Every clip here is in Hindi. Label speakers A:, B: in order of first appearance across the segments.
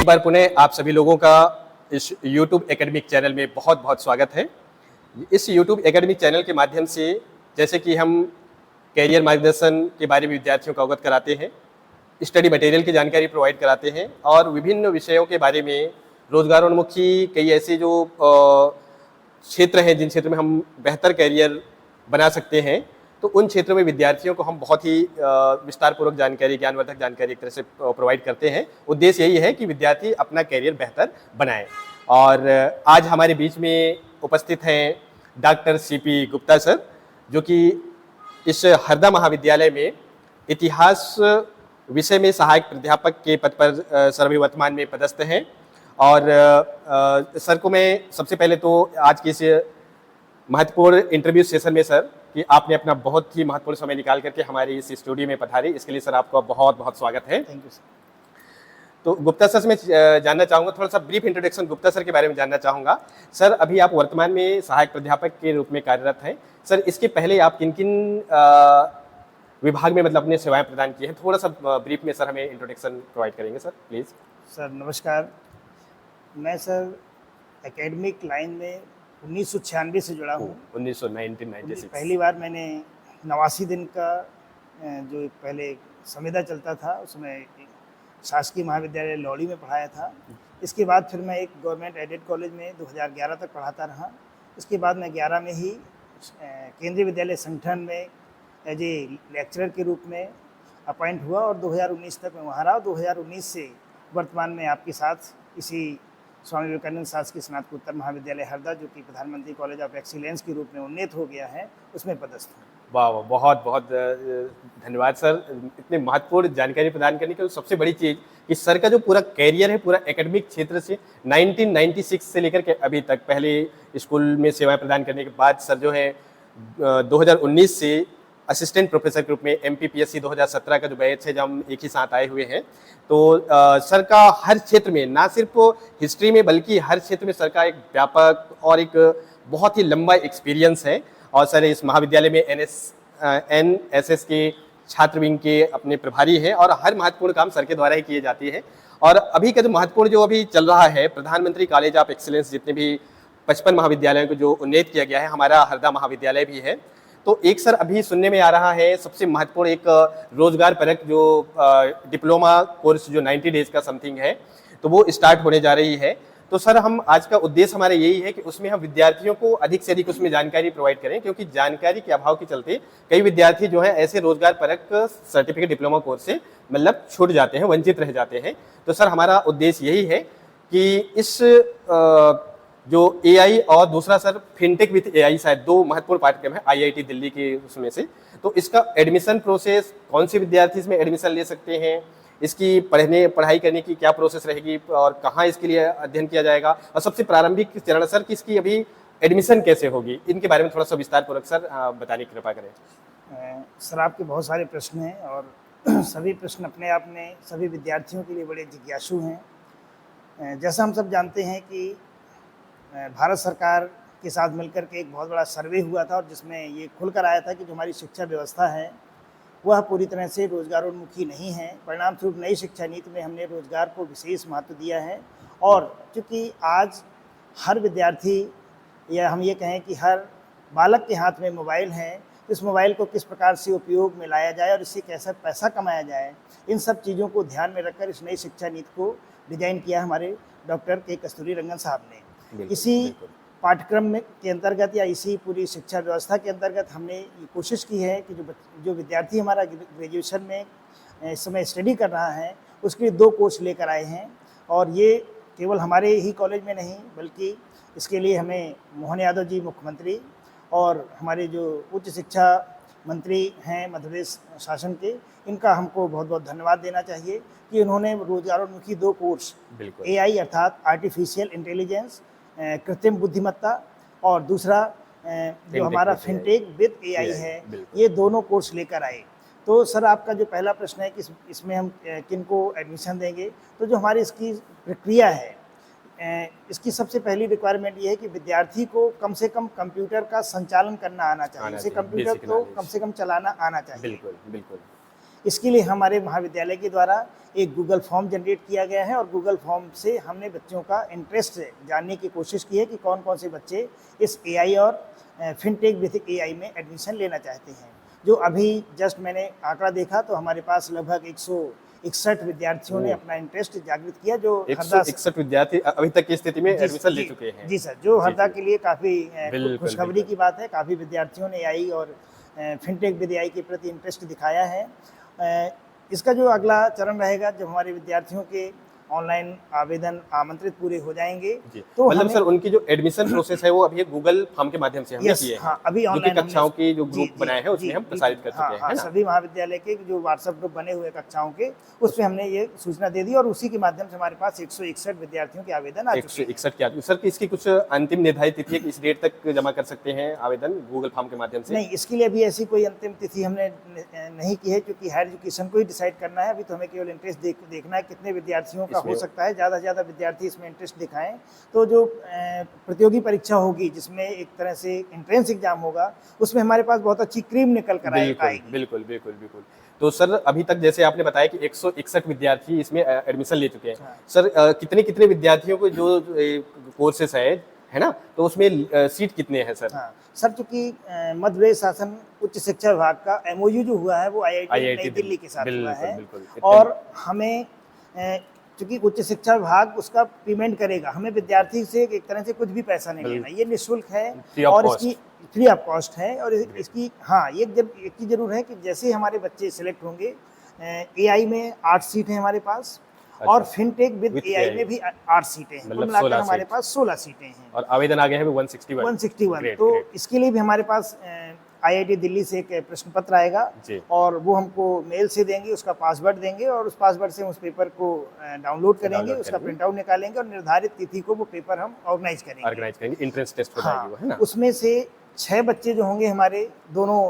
A: बार पुनः आप सभी लोगों का इस YouTube एकेडमिक चैनल में बहुत बहुत स्वागत है। इस YouTube एकेडमिक चैनल के माध्यम से जैसे कि हम कैरियर मार्गदर्शन के बारे में विद्यार्थियों को अवगत कराते हैं, स्टडी मटेरियल की जानकारी प्रोवाइड कराते हैं और विभिन्न विषयों के बारे में रोजगारोन्मुखी कई ऐसे जो क्षेत्र हैं जिन क्षेत्र में हम बेहतर कैरियर बना सकते हैं, तो उन क्षेत्रों में विद्यार्थियों को हम बहुत ही विस्तारपूर्वक जानकारी, ज्ञानवर्धक जानकारी एक तरह से प्रोवाइड करते हैं। उद्देश्य यही है कि विद्यार्थी अपना कैरियर बेहतर बनाए। और आज हमारे बीच में उपस्थित हैं डॉक्टर सीपी गुप्ता सर, जो कि इस हरदा महाविद्यालय में इतिहास विषय में सहायक प्राध्यापक के पद पर सर अभी वर्तमान में पदस्थ हैं। और सर को मैं सबसे पहले तो आज के इस महत्वपूर्ण इंटरव्यू सेशन में सर कि आपने अपना बहुत ही महत्वपूर्ण समय निकाल करके हमारे इस स्टूडियो में पधारे, इसके लिए सर आपका बहुत बहुत स्वागत है।
B: Thank you sir.
A: तो गुप्ता सर से मैं जानना चाहूँगा, थोड़ा सा ब्रीफ इंट्रोडक्शन गुप्ता सर के बारे में जानना चाहूँगा। सर अभी आप वर्तमान में सहायक प्राध्यापक के रूप में कार्यरत हैं। सर इसके पहले आप किन किन विभाग में मतलब अपने सेवाएं प्रदान की हैं, थोड़ा सा ब्रीफ में सर हमें इंट्रोडक्शन प्रोवाइड करेंगे सर प्लीज़।
B: सर नमस्कार, मैं सर एकेडमिक लाइन में 1996 से जुड़ा हूँ।
A: 1996
B: पहली बार मैंने 89 दिन का जो पहले संविदा चलता था उसमें शासकीय महाविद्यालय लौड़ी में पढ़ाया था। इसके बाद फिर मैं एक गवर्नमेंट एडेड कॉलेज में 2011 तक पढ़ाता रहा। इसके बाद मैं 11 में ही केंद्रीय विद्यालय संगठन में एज ए लेक्चरर के रूप में अपॉइंट हुआ और 2019 तक मैं वहाँ रहा। 2019 से वर्तमान में आपके साथ इसी स्वामी विवेकानंद शासकीय स्नातकोत्तर महाविद्यालय हरदा, जो कि प्रधानमंत्री कॉलेज ऑफ एक्सीलेंस के रूप में उन्नीत हो गया है, उसमें पदस्थ हूँ।
A: वाह, बहुत बहुत धन्यवाद सर इतने महत्वपूर्ण जानकारी प्रदान करने के लिए। सबसे बड़ी चीज़ कि सर का जो पूरा कैरियर है पूरा एकेडमिक क्षेत्र से 1996 से लेकर के अभी तक, पहले स्कूल में सेवाएं प्रदान करने के बाद सर जो है 2019 से असिस्टेंट प्रोफेसर के रूप में MPPSC 2017 का जो बैच है जब हम एक ही साथ आए हुए हैं, तो सर का हर क्षेत्र में, ना सिर्फ हिस्ट्री में बल्कि हर क्षेत्र में सर का एक व्यापक और एक बहुत ही लंबा एक्सपीरियंस है। और सर इस महाविद्यालय में NSS के छात्र विंग के अपने प्रभारी हैं और हर महत्वपूर्ण काम सर के द्वारा ही किए जाते हैं। और अभी का जो महत्वपूर्ण जो अभी चल रहा है, प्रधानमंत्री कॉलेज ऑफ एक्सीलेंस, जितने भी 55 महाविद्यालयों को जो उन्नीत किया गया है, हमारा हरदा महाविद्यालय भी है। तो एक सर अभी सुनने में आ रहा है सबसे महत्वपूर्ण एक रोजगार परक जो डिप्लोमा कोर्स जो 90 डेज का समथिंग है, तो वो स्टार्ट होने जा रही है। तो सर हम आज का उद्देश्य हमारा यही है कि उसमें हम विद्यार्थियों को अधिक से अधिक उसमें जानकारी प्रोवाइड करें, क्योंकि जानकारी के अभाव के चलते कई विद्यार्थी जो है ऐसे रोजगार परक सर्टिफिकेट डिप्लोमा कोर्स से मतलब छूट जाते हैं, वंचित रह जाते हैं। तो सर हमारा उद्देश्य यही है कि इस जो AI और दूसरा सर फिनटेक विथ AI, शायद दो महत्वपूर्ण पाठ्यक्रम है IIT दिल्ली के उसमें से, तो इसका एडमिशन प्रोसेस, कौन से विद्यार्थी इसमें एडमिशन ले सकते हैं, इसकी पढ़ाई करने की क्या प्रोसेस रहेगी और कहाँ इसके लिए अध्ययन किया जाएगा, और सबसे प्रारंभिक चरण सर कि इसकी अभी एडमिशन कैसे होगी, इनके बारे में थोड़ा सा विस्तारपूर्वक सर बताने की कृपा करें।
B: सर आपके बहुत सारे प्रश्न हैं और सभी प्रश्न अपने आप में सभी विद्यार्थियों के लिए बड़े जिज्ञासु हैं। जैसा हम सब जानते हैं कि भारत सरकार के साथ मिलकर के एक बहुत बड़ा सर्वे हुआ था और जिसमें ये खुलकर आया था कि जो हमारी शिक्षा व्यवस्था है वह पूरी तरह से रोजगारोन्मुखी नहीं है। परिणाम स्वरूप नई शिक्षा नीति में हमने रोजगार को विशेष महत्व दिया है। और चूँकि आज हर विद्यार्थी या हम ये कहें कि हर बालक के हाथ में मोबाइल है, तो इस मोबाइल को किस प्रकार से उपयोग में लाया जाए और इससे कैसा पैसा कमाया जाए, इन सब चीज़ों को ध्यान में रखकर इस नई शिक्षा नीति को डिजाइन किया हमारे डॉक्टर के कस्तूरी रंगन साहब ने। इसी पाठ्यक्रम में के अंतर्गत या इसी पूरी शिक्षा व्यवस्था के अंतर्गत हमने ये कोशिश की है कि जो विद्यार्थी हमारा ग्रेजुएशन में इस समय स्टडी कर रहा है उसके लिए 2 कोर्स लेकर आए हैं। और ये केवल हमारे ही कॉलेज में नहीं बल्कि इसके लिए हमें मोहन यादव जी मुख्यमंत्री और हमारे जो उच्च शिक्षा मंत्री हैं मध्य प्रदेश शासन के, इनका हमको बहुत बहुत धन्यवाद देना चाहिए कि उन्होंने रोजगारोन्मुखी 2 कोर्स AI अर्थात आर्टिफिशियल इंटेलिजेंस, कृत्रिम बुद्धिमत्ता, और दूसरा जो हमारा फिनटेक विद AI है, ये दोनों कोर्स लेकर आए। तो सर आपका जो पहला प्रश्न है कि इसमें हम किन को एडमिशन देंगे, तो जो हमारी इसकी प्रक्रिया है, इसकी सबसे पहली रिक्वायरमेंट ये है कि विद्यार्थी को कम से कम कंप्यूटर का संचालन करना आना चाहिए, इसे कंप्यूटर तो कम से कम चलाना आना चाहिए।
A: बिल्कुल बिल्कुल।
B: इसके लिए हमारे महाविद्यालय के द्वारा एक गूगल फॉर्म जनरेट किया गया है और गूगल फॉर्म से हमने बच्चों का इंटरेस्ट जानने की कोशिश की है कि कौन कौन से बच्चे इस एआई और फिनटेक विद एआई में एडमिशन लेना चाहते हैं। जो अभी जस्ट मैंने आंकड़ा देखा तो हमारे पास लगभग 161 विद्यार्थियों ने अपना इंटरेस्ट जागृत किया, जो
A: 161 विद्यार्थी अभी तक की स्थिति में एडमिशन ले चुके हैं।
B: जी सर, जो हरदा के लिए काफ़ी
A: बिल्कुल,
B: खुशखबरी की बात है। काफ़ी विद्यार्थियों ने एआई और फिनटेक विद एआई के प्रति इंटरेस्ट दिखाया है। इसका जो अगला चरण रहेगा, जब हमारे विद्यार्थियों के ऑनलाइन आवेदन आमंत्रित पूरे हो जाएंगे
A: तो मतलब सर उनकी जो एडमिशन प्रोसेस है वो अभी गूगल फॉर्म के माध्यम से हमने किए हैं।
B: हाँ, अभी ऑनलाइन
A: कक्षाओं की जो ग्रुप बनाए हैं उसमें हम प्रसारित कर चुके हैं।
B: सभी महाविद्यालय के जो व्हाट्सएप ग्रुप बने हुए कक्षाओं के, उसमें हमने ये सूचना दे दी और उसी के माध्यम से हमारे पास 161 विद्यार्थियों के आवेदन आ चुके हैं।
A: 161 के सर, इसकी कुछ अंतिम निर्धारित तिथि है कि इस डेट तक जमा कर सकते हैं आवेदन गूगल फॉर्म के माध्यम से?
B: नहीं, इसके लिए अभी ऐसी कोई अंतिम तिथि हमने नहीं की है, क्योंकि हायर एजुकेशन को ही डिसाइड करना है। अभी तो हमें केवल इंटरेस्ट देखना है कितने विद्यार्थियों का हो सकता है, ज़्यादा विद्यार्थी इसमें इंटरेस्ट दिखाएं। तो जो प्रतियोगी परीक्षा होगी जिसमें एक तरह से एंट्रेंस एग्जाम होगा, उसमें हमारे पास बहुत अच्छी क्रीम निकल कर आएगी।
A: बिल्कुल। तो सर अभी तक जैसे आपने बताया कि 161 विद्यार्थी इसमें एडमिशन ले चुके हैं।
B: हाँ।
A: सर कितने विद्यार्थियों को जो कोर्सेस है ना, तो उसमें सीट कितने हैं सर?
B: हाँ सर, चूंकि मध्य प्रदेश शासन उच्च शिक्षा विभाग का एमओयू जो हुआ है वो आईआईटी नई दिल्ली के साथ हुआ है। और हमें चूंकि उच्च शिक्षा विभाग उसका पेमेंट करेगा, हमें विद्यार्थी से एक तरह से कुछ भी पैसा नहीं लेना, ये निःशुल्क है और इसकी फ्री ऑफ कॉस्ट है। और इसकी हाँ, एक चीज़ जरूर है कि जैसे हमारे बच्चे सिलेक्ट होंगे, एआई में 8 सीट हैं हमारे पास। अच्छा। और फिनटेक विद एआई में भी 8 सीटें हैं, कुल मिलाकर हमारे पास 16 सीटें हैं।
A: और आवेदन आ गए हैं 161।
B: तो इसके लिए भी हमारे पास आईआईटी दिल्ली से एक प्रश्न पत्र आएगा और वो हमको मेल से देंगे, उसका पासवर्ड देंगे और उस पासवर्ड से हम उस पेपर को डाउनलोड करेंगे, उसका प्रिंट आउट निकालेंगे और निर्धारित तिथि को वो पेपर हम ऑर्गेनाइज करेंगे।
A: एंट्रेंस टेस्ट है ना?
B: उसमें से 6 बच्चे जो होंगे हमारे दोनों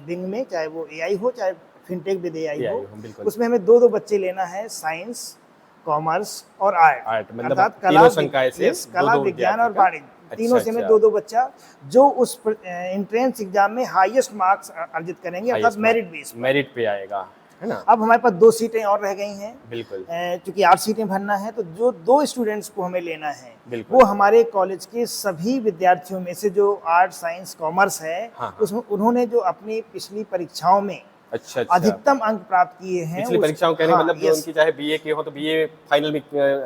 B: विंग में, चाहे वो एआई हो चाहे फिनटेक विद एआई हो, उसमें हमें 2 बच्चे लेना है, साइंस, कॉमर्स और आर्ट,
A: मतलब
B: कला, विज्ञान और वाणिज्य, तीनों से में 2 बच्चा जो उस एंट्रेंस एग्जाम में हाईएस्ट मार्क्स अर्जित करेंगे, अर्थात मेरिट
A: पे आएगा, है ना?
B: अब हमारे पास 2 सीटें और रह गई हैं।
A: बिल्कुल।
B: चूंकि 8 सीटें भरना है, तो जो 2 स्टूडेंट्स को हमें लेना है वो हमारे कॉलेज के सभी विद्यार्थियों में से जो आर्ट, साइंस, कॉमर्स है, उसमें उन्होंने जो अपनी पिछली परीक्षाओं में अधिकतम अंक प्राप्त किए हैं।
A: पिछली परीक्षाओं कहने मतलब जो उनकी चाहे बीए की हो तो बीए फाइनल में,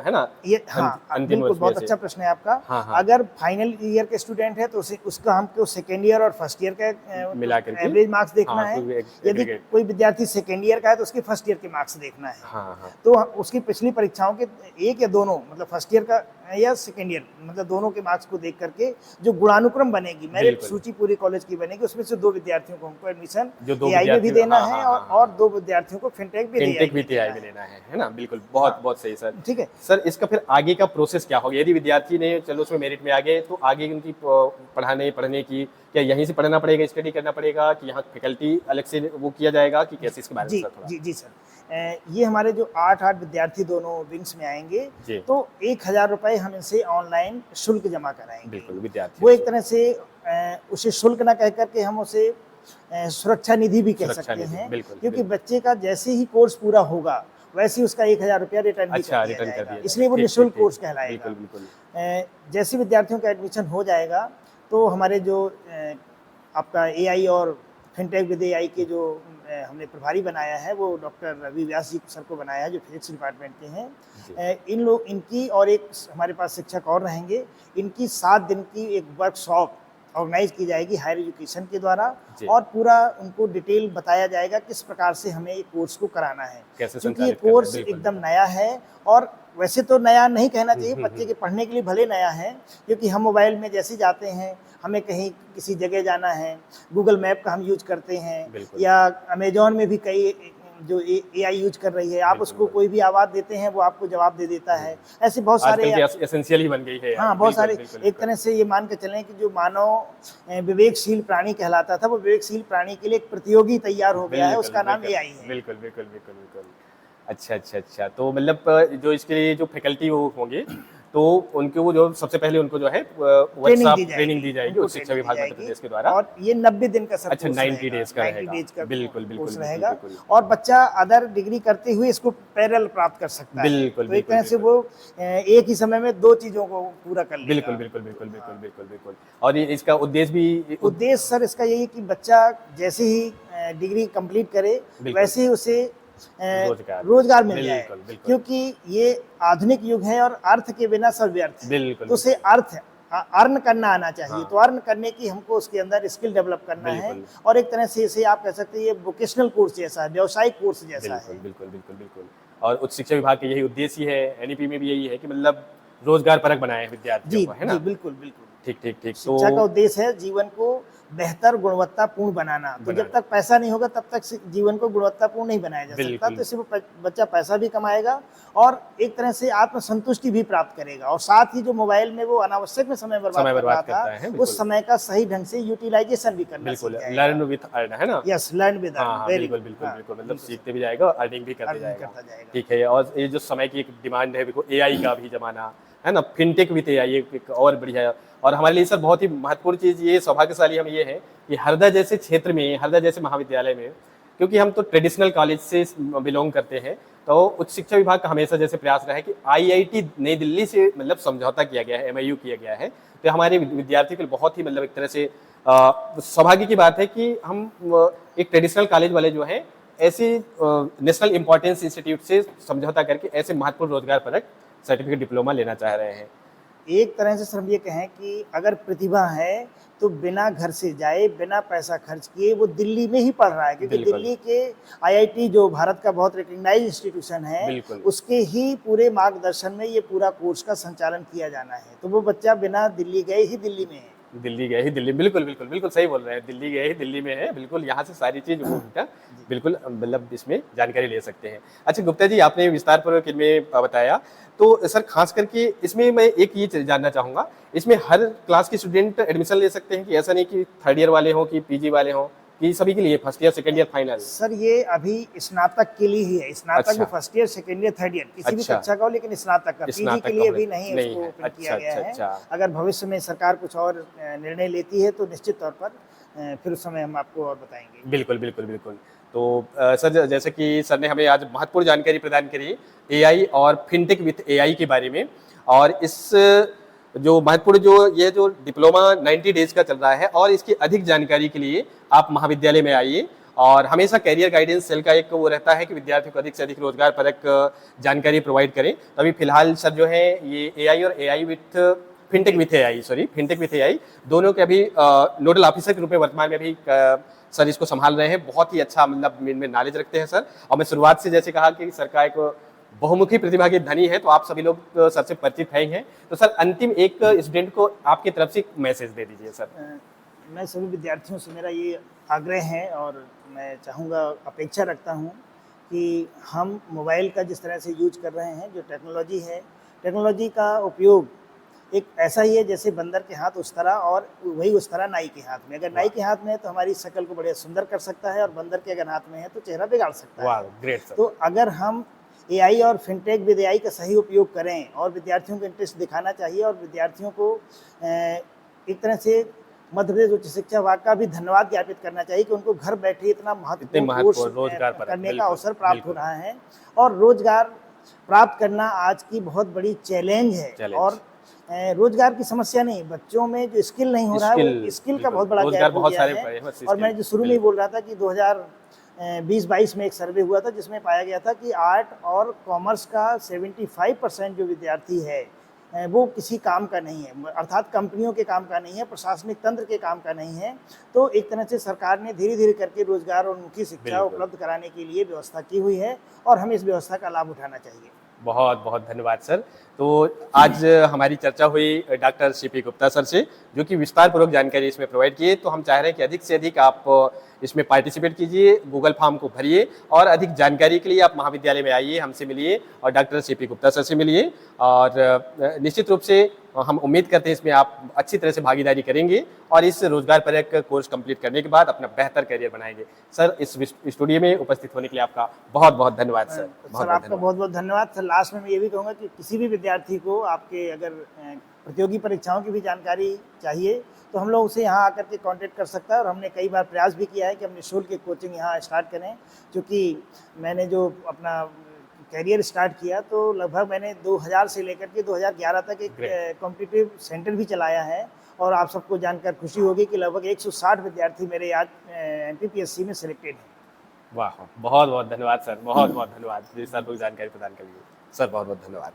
A: है ना?
B: ये बिल्कुल बहुत अच्छा प्रश्न है आपका। अगर फाइनल ईयर के स्टूडेंट है तो उसका हमको सेकेंड ईयर और फर्स्ट ईयर का मिलाकर एवरेज मार्क्स देखना है। यदि कोई विद्यार्थी सेकेंड ईयर का है तो उसके फर्स्ट ईयर के मार्क्स देखना है। तो उसकी पिछली परीक्षाओं के एक या दोनों, मतलब फर्स्ट ईयर का या सेकेंड ईयर, मतलब दोनों के मार्क्स को देख करके जो गुणानुक्रम बनेगी, मेरिट सूची पूरी कॉलेज की बनेगी, उसमें से 2 विद्यार्थियों को हमको एडमिशन एआई में भी देना है और 2 विद्यार्थियों को फिनटेक भी एआई में लेना है ना? बिल्कुल, बहुत सही सर। ठीक है
A: सर, इसका फिर आगे का प्रोसेस क्या होगा? यदि विद्यार्थी ने चलो उसमें मेरिट में आ गए तो आगे उनकी पढ़ने की क्या यहीं से पढ़ना पड़ेगा, स्टडी करना पड़ेगा कि यहाँ फैकल्टी अलग से वो किया जाएगा कि कैसे, इसके बारे में थोड़ा?
B: जी सर, ये हमारे जो 8 विद्यार्थी दोनों विंग्स में आएंगे तो 1000 रुपए हम इनसे ऑनलाइन शुल्क जमा कराएंगे।
A: बिल्कुल, विद्यार्थी
B: वो एक तरह से उसे शुल्क ना कह करके हम उसे सुरक्षा निधि भी कह सकते हैं, क्योंकि बच्चे का जैसे ही कोर्स पूरा होगा वैसे ही उसका 1000 रुपया रिटर्न कर दिया जाएगा, इसलिए वो निःशुल्क कोर्स कहलाएगा। जैसे विद्यार्थियों का एडमिशन हो जाएगा तो हमारे जो आपका एआई और फिनटेक विद एआई के जो हमने प्रभारी बनाया है, वो डॉक्टर रवि व्यास जी सर को बनाया है, जो फिजिक्स डिपार्टमेंट के हैं। इनकी और एक हमारे पास शिक्षक और रहेंगे, इनकी 7 दिन की एक वर्कशॉप ऑर्गेनाइज की जाएगी हायर एजुकेशन के द्वारा और पूरा उनको डिटेल बताया जाएगा किस प्रकार से हमें ये कोर्स को कराना है, क्योंकि ये कोर्स एकदम नया है। और वैसे तो नया नहीं कहना चाहिए, बच्चे के पढ़ने के लिए भले नया है, क्योंकि हम मोबाइल में जैसे जाते हैं, हमें कहीं किसी जगह जाना है, गूगल मैप का हम यूज करते हैं, या अमेजोन में भी कई जो एआई यूज कर रही है, आप उसको कोई भी आवाज देते हैं वो आपको जवाब दे देता है। ऐसे बहुत सारे
A: एसेंशियल ही बन गई है।
B: हाँ, बहुत सारे एक तरह से ये मान के चलें कि जो मानव विवेकशील प्राणी कहलाता था, वो विवेकशील प्राणी के लिए एक प्रतियोगी तैयार हो गया है, उसका नाम एआई है।
A: बिल्कुल। अच्छा। तो मतलब जो इसके लिए जो फैकल्टी वो होंगे तो उनको वो जो सबसे पहले उनको जो है ट्रेनिंग दी जाएगी उच्च शिक्षा विभाग मध्य प्रदेश के द्वारा।
B: और ये 90 दिन का सब
A: अच्छा,
B: कोर्स
A: 90
B: रहेगा,
A: डेज का
B: 90
A: रहेगा।
B: डेज का
A: बिल्कुल, बिल्कुल,
B: कोर्स
A: बिल्कुल,
B: रहेगा।
A: बिल्कुल।
B: और बच्चा अदर डिग्री करते हुए इसको पैरेलल प्राप्त कर सकता है।
A: बिल्कुल,
B: तो एक तरह से
A: बिल्कुल,
B: वो एक ही समय में 2 चीज़ों को पूरा कर लेगा।
A: बिल्कुल, बिल्कुल, बिल्कुल, बिल्कुल, बिल्कुल, बिल्कुल। और ये इसका उद्देश्य भी
B: उद्देश्य सर इसका यही है कि बच्चा जैसे ही डिग्री कंप्लीट करे
A: बिल्कुल।
B: वैसे ही उसे
A: रोजगार
B: मिल जाए,
A: बिल्कुल, बिल्कुल।
B: क्योंकि ये आधुनिक युग है और अर्थ के बिना सब व्यर्थ है।
A: बिल्कुल,
B: तो उसे अर्न करना आना चाहिए।
A: हाँ।
B: तो अर्न करने की हमको उसके अंदर स्किल डेवलप करना है।
A: बिल्कुल।
B: और एक तरह से इसे आप कह सकते हैं ये वोकेशनल कोर्स जैसा है, व्यावसायिक कोर्स जैसा
A: बिल्कुल,
B: है।
A: बिल्कुल, बिल्कुल, बिल्कुल। और उच्च शिक्षा विभाग का यही उद्देश्य ही है, एनईपी में भी यही है कि मतलब रोजगार परक बनाए विद्यार्थियों
B: जी
A: को, है ना?
B: जी, बिल्कुल बिल्कुल।
A: ठीक, ठीक, ठीक।
B: शिक्षा का
A: तो
B: उद्देश्य है जीवन को बेहतर गुणवत्तापूर्ण बनाना। तो जब तक पैसा नहीं होगा तब तक जीवन को गुणवत्तापूर्ण नहीं बनाया जा सकता।
A: बिल्कुल।
B: तो इससे वो बच्चा पैसा भी कमाएगा और एक तरह से आत्मसंतुष्टि भी प्राप्त करेगा। और साथ ही जो मोबाइल में वो अनावश्यक में समय बर्बाद कर रहा
A: करता है,
B: था,
A: बिल्कुल।
B: उस समय का सही ढंग से यूटिलाइजेशन भी करना
A: बिल्कुल,
B: सीख जाएगा।
A: लर्न विथ अर्न, है ना?
B: यस, लर्न विद
A: हाँ,
B: अर्न,
A: हाँ,
B: वेरी
A: बिल्कुल,
B: गुड।
A: बिल्कुल,
B: हाँ,
A: बिल्कुल। मतलब
B: बिल्कुल
A: सीखते भी जाएगा और अर्निंग भी करते
B: अर्निंग
A: जाएगा।
B: करता जाएगा।
A: ठीक है। और ये जो समय की एक डिमांड है, देखो एआई का भी ज़माना है ना, फिनटेक विथ एआई एक और बढ़िया। और हमारे लिए सर बहुत ही महत्वपूर्ण चीज़ ये सौभाग्यशाली हम ये है कि हरदा जैसे क्षेत्र में, हरदा जैसे महाविद्यालय में, क्योंकि हम तो ट्रेडिशनल कॉलेज से बिलोंग करते हैं, तो उच्च शिक्षा विभाग का हमेशा जैसे प्रयास रहा है कि आईआईटी नई दिल्ली से मतलब समझौता किया गया है, एमओयू किया गया है। तो हमारे विद्यार्थियों के लिए बहुत ही मतलब एक तरह से सौभाग्य की बात है कि हम एक ट्रेडिशनल कॉलेज वाले जो हैं ऐसे नेशनल इंपॉर्टेंस इंस्टीट्यूट से समझौता करके ऐसे महत्वपूर्ण रोजगार परक सर्टिफिकेट डिप्लोमा लेना चाह रहे हैं।
B: एक तरह से सर हम ये कहें कि अगर प्रतिभा है तो बिना घर से जाए, बिना पैसा खर्च किए वो दिल्ली में ही पढ़ रहा है, क्योंकि
A: बिल्कुल।
B: दिल्ली के आईआईटी जो भारत का बहुत रिकग्नाइज इंस्टीट्यूशन है,
A: बिल्कुल।
B: उसके ही पूरे मार्गदर्शन में ये पूरा कोर्स का संचालन किया जाना है। तो वो बच्चा बिना दिल्ली गए ही दिल्ली में है।
A: दिल्ली गए ही दिल्ली, बिल्कुल, बिल्कुल, बिल्कुल सही बोल रहे हैं। दिल्ली गए ही दिल्ली में है, बिल्कुल यहाँ से सारी चीज़ वो उनका बिल्कुल मतलब इसमें जानकारी ले सकते हैं। अच्छा गुप्ता जी, आपने विस्तारपूर्वक इनमें बताया, तो सर खास करके इसमें मैं एक ये जानना चाहूँगा, इसमें हर क्लास के स्टूडेंट एडमिशन ले सकते हैं कि ऐसा नहीं कि थर्ड ईयर वाले हों कि पीजी वाले हों, कि सभी के लिए first year, second year, final?
B: Sir ये अभी स्नातक के लिए ही है। स्नातक
A: अच्छा।
B: में first year, second year, third year किसी भी
A: अच्छा।
B: कक्षा का हो, लेकिन स्नातक का, पीजी
A: स्नातक
B: के
A: का
B: लिए
A: हो-
B: भी नहीं
A: नहीं
B: उसको
A: है।
B: ओपन किया
A: अच्छा,
B: गया है।
A: अच्छा।
B: अगर भविष्य में सरकार कुछ और निर्णय लेती है तो निश्चित तौर पर फिर उस समय हम आपको और बताएंगे।
A: बिल्कुल, बिल्कुल, बिल्कुल। तो सर जैसे कि सर ने हमें आज महत्वपूर्ण जानकारी प्रदान करी एआई और फिनटेक विथ एआई के बारे में, और इस जो महत्वपूर्ण ये जो डिप्लोमा 90 डेज का चल रहा है, और इसकी अधिक जानकारी के लिए आप महाविद्यालय में आइए। और हमेशा कैरियर गाइडेंस सेल का एक वो रहता है कि विद्यार्थियों को अधिक से अधिक रोजगार परक जानकारी प्रोवाइड करें। तो अभी फिलहाल सर जो है ये एआई और AI with fintech with AI दोनों के अभी नोडल ऑफिसर के रूप में वर्तमान में अभी सर इसको संभाल रहे हैं। बहुत ही अच्छा मतलब इनमें नॉलेज रखते हैं सर। और मैं शुरुआत से जैसे कहा कि सर का एक बहुमुखी प्रतिभा के धनी है, तो आप सभी लोग सर से परिचित हैं। तो सर अंतिम एक स्टूडेंट को आपकी तरफ से मैसेज दे दीजिए सर।
B: मैं सभी विद्यार्थियों से मेरा ये आग्रह है और मैं चाहूँगा, अपेक्षा रखता हूँ कि हम मोबाइल का जिस तरह से यूज कर रहे हैं, जो टेक्नोलॉजी है, टेक्नोलॉजी का उपयोग एक ऐसा ही है जैसे बंदर के हाथ उस तरह, और वही उस तरह नाई के हाथ में। अगर नाई के हाथ में है तो हमारी शक्ल को बड़े सुंदर कर सकता है, और बंदर के अगर हाथ में है तो चेहरा बिगाड़ सकता है।
A: वाह, ग्रेट सर।
B: तो अगर हम एआई और फिनटेक विद एआई का सही उपयोग करें, और विद्यार्थियों को इंटरेस्ट दिखाना चाहिए, और विद्यार्थियों को एक तरह से मध्य प्रदेश उच्च शिक्षा विभाग का भी धन्यवाद ज्ञापित करना चाहिए कि उनको घर बैठे इतना महत्वपूर्ण कोर्स
A: रोजगार
B: करने का अवसर प्राप्त हो रहा है। और रोजगार प्राप्त करना आज की बहुत बड़ी चैलेंज है। और रोजगार की समस्या नहीं, बच्चों में जो स्किल नहीं हो रहा है, वो स्किल का बहुत बड़ा गैप हो गया है। और मैंने जो शुरू में ही बोल रहा था कि 2020-22 में एक सर्वे हुआ था जिसमें पाया गया था कि आर्ट और कॉमर्स का 75% जो विद्यार्थी है वो किसी काम का नहीं है, अर्थात कंपनियों के काम का नहीं है, प्रशासनिक तंत्र के काम का नहीं है। तो एक तरह से सरकार ने धीरे धीरे करके रोजगार और उनकी शिक्षा उपलब्ध कराने के लिए व्यवस्था की हुई है, और हमें इस व्यवस्था का लाभ उठाना चाहिए।
A: बहुत बहुत धन्यवाद सर। तो आज हमारी चर्चा हुई डॉक्टर सीपी गुप्ता सर से, जो कि विस्तार पूर्वक जानकारी इसमें प्रोवाइड किए। तो हम चाह रहे हैं कि अधिक से अधिक आप इसमें पार्टिसिपेट कीजिए, गूगल फॉर्म को भरिए, और अधिक जानकारी के लिए आप महाविद्यालय में आइए, हमसे मिलिए और डॉक्टर सीपी गुप्ता सर से मिलिए। और निश्चित रूप से और हम उम्मीद करते हैं इसमें आप अच्छी तरह से भागीदारी करेंगे और इस रोजगार परक कोर्स कंप्लीट करने के बाद अपना बेहतर करियर बनाएंगे। सर, इस स्टूडियो में उपस्थित होने के लिए आपका बहुत बहुत धन्यवाद सर।
B: सर आपका बहुत बहुत धन्यवाद। सर लास्ट में मैं ये भी कहूँगा कि किसी भी विद्यार्थी को आपके अगर प्रतियोगी परीक्षाओं की भी जानकारी चाहिए तो हम लोग उसे यहाँ आकर के कांटेक्ट कर सकता है, और हमने कई बार प्रयास भी किया है कि हम निःशुल्क की कोचिंग यहाँ स्टार्ट करें। क्योंकि मैंने जो अपना कैरियर स्टार्ट किया तो लगभग मैंने 2000 से लेकर के 2011 तक एक कॉम्पिटिटिव सेंटर भी चलाया है, और आप सबको जानकर खुशी होगी कि लगभग 160 विद्यार्थी मेरे आज MPPSC में सिलेक्टेड हैं।
A: वाह, बहुत बहुत धन्यवाद सर, बहुत बहुत धन्यवाद सर, जानकारी प्रदान के लिए सर, बहुत बहुत धन्यवाद।